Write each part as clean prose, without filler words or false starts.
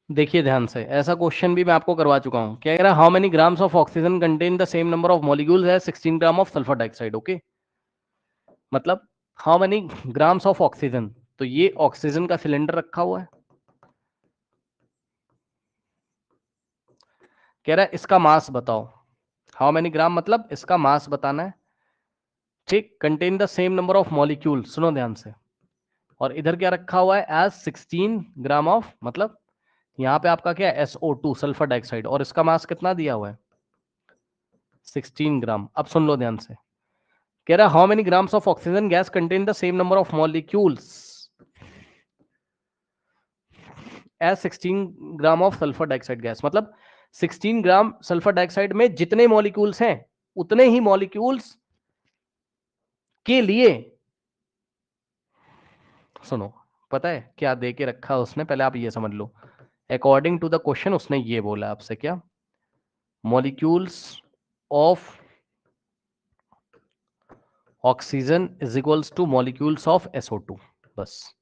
देखिए ध्यान से, ऐसा क्वेश्चन भी मैं आपको करवा चुका हूं। क्या कह रहा है? How many grams of oxygen contain the same number of molecules as 16 gram of sulphur dioxide. Okay, मतलब how many grams of oxygen, तो ये ऑक्सीजन का सिलेंडर रखा हुआ है। कह रहा है इसका मास बताओ। हाउ मेनी ग्राम मतलब इसका मास बताना है, ठीक। Contain the same number of molecule, सुनो ध्यान से। और इधर क्या रखा हुआ है? एज 16 ग्राम ऑफ, मतलब यहाँ पे आपका क्या है? SO2 सल्फर डाइऑक्साइड, और इसका मास कितना दिया हुआ है? 16 ग्राम। अब सुन लो ध्यान से, कह रहा है how many grams of oxygen gas contain the same number of molecules as 16 gram of sulphur dioxide gas. मतलब 16 ग्राम सल्फर डाइऑक्साइड में जितने मॉलिक्यूल्स हैं उतने ही मॉलिक्यूल्स के लिए, सुनो, पता है क्या दे के रखा है उसने? पहले आप ये समझ लो, अकॉर्डिंग टू द क्वेश्चन उसने ये बोला आपसे, क्या? Molecules of oxygen is equals two molecules of SO2, बस।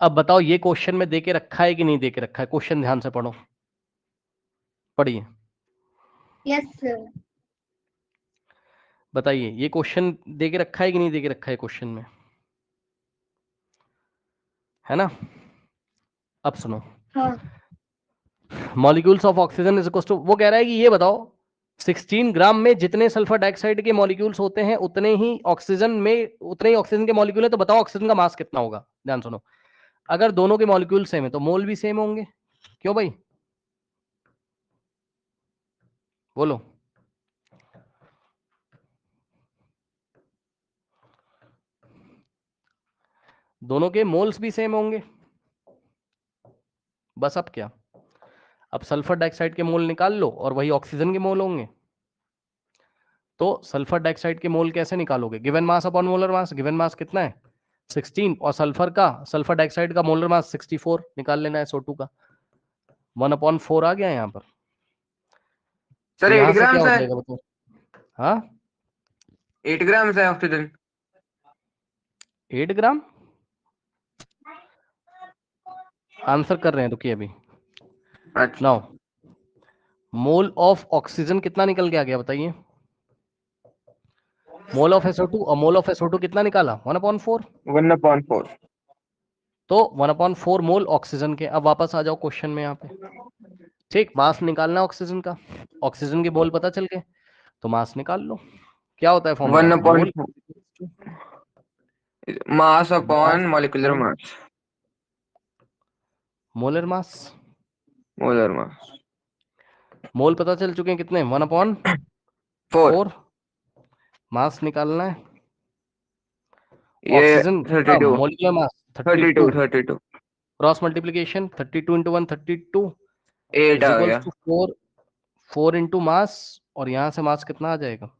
अब बताओ ये क्वेश्चन में दे के रखा है कि नहीं दे के रखा है? क्वेश्चन ध्यान से पढ़ो, पढ़िए। Yes sir. बताइए ये क्वेश्चन दे के रखा है कि नहीं दे के रखा है क्वेश्चन में, है ना? अब सुनो, हाँ molecules of oxygen is equals to, वो कह रहा है कि ये बताओ 16 ग्राम में जितने सल्फर डाइऑक्साइड के मॉलिक्यूल्स होते हैं उतने ही ऑक्सीजन के मॉलिक्यूल है, तो बताओ ऑक्सीजन का मास कितना होगा? ध्यान सुनो, अगर दोनों के मॉलिक्यूल सेम है तो मोल भी सेम होंगे। क्यों भाई? बोलो। दोनों के मोल्स भी सेम होंगे। बस अब क्या, अब सल्फर डाइऑक्साइड के मोल निकाल लो और वही ऑक्सीजन के मोल होंगे। तो सल्फर डाइऑक्साइड के मोल कैसे निकालोगे? Given mass upon molar mass. Given mass कितना है? 16, और सल्फर डाइऑक्साइड का मोलर मास 64 निकाल लेना है SO2 का। 1/4 आ गया यहाँ पर। तो सर 8 यहाँ से क्या ग्राम हो है। जाएगा बताओ? हाँ 8 ग्राम है ऑक्सीजन। 8 ग्राम आंसर कर रहे हैं, रुकिए अभी। अच्छा नाउ मोल ऑफ ऑक्सीजन कितना निकल के आ गया बताइए? मोल ऑफ SO2, और मोल ऑफ SO2 कितना निकाला? 1/4। 1/4। तो 1/4 मोल ऑक्सीजन के। अब वापस आ जाओ क्वेश्चन में यहाँ पे, ठीक। मास निकालना ऑक्सीजन का, ऑक्सीजन के मोल पता चल गए तो मास निकाल लो। क्या होता है formula? Mole 1/4 mass mass upon molecular mass. Molar mass. Molar mass. Mole पता चल चुके हैं कितने? 4। 1/4। मास निकालना है ये ऑक्सीजन का 32। Molecular mass 32 32। 32 cross multiplication 32 × 1 32 8 is आ इक्वल्स गया। टू 4 × मास, और यहाँ से मास कितना आ जाएगा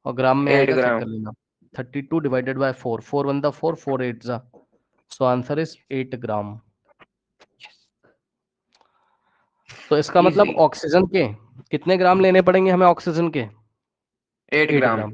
और ग्राम में 8 आएगा, चेक ग्राम। कर लेना। 32 डिवाइडेड बाय 4, 4 1 दा 4, 4 8 जा, सो आंसर इज 8 ग्राम। तो इसका मतलब इजी। ऑक्सीजन के कितने ग्राम लेने पड़ेंगे हमें? ऑक्सीजन के 8 8 ग्राम। ग्राम।